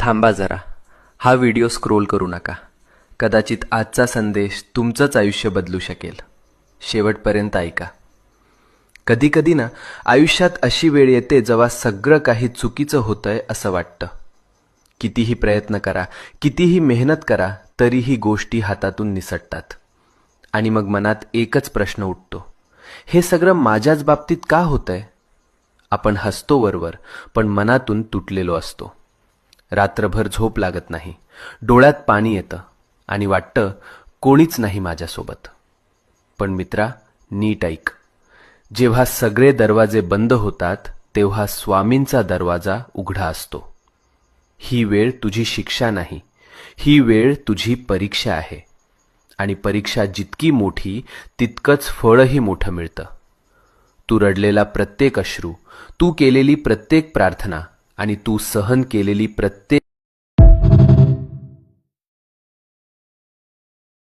थांबा जरा. हा व्हिडिओ स्क्रोल करू नका. कदाचित आजचा संदेश तुमचंच आयुष्य बदलू शकेल. शेवटपर्यंत ऐका. कधीकधी ना आयुष्यात अशी वेळ येते जेव्हा सगळं काही चुकीचं होतंय असं वाटतं. कितीही प्रयत्न करा, कितीही मेहनत करा, तरीही गोष्टी हातातून निसटतात. आणि मग मनात एकच प्रश्न उठतो, हे सगळं माझ्याच बाबतीत का होतंय? आपण हसतो वरवर, पण मनातून तुटलेलो असतो. रात्रभर झोप लागत नाही, डोळ्यात पाणी येतं आणि वाटतं कोणीच नाही माझ्यासोबत. पण मित्रा, नीट ऐक. जेव्हा सगळे दरवाजे बंद होतात तेव्हा स्वामींचा दरवाजा उघडा असतो. ही वेळ तुझी शिक्षा नाही, ही वेळ तुझी परीक्षा आहे. आणि परीक्षा जितकी मोठी तितकंच फळही मोठं मिळतं. तू रडलेला प्रत्येक अश्रू, तू केलेली प्रत्येक प्रार्थना आणि तू सहन केलेली प्रत्येक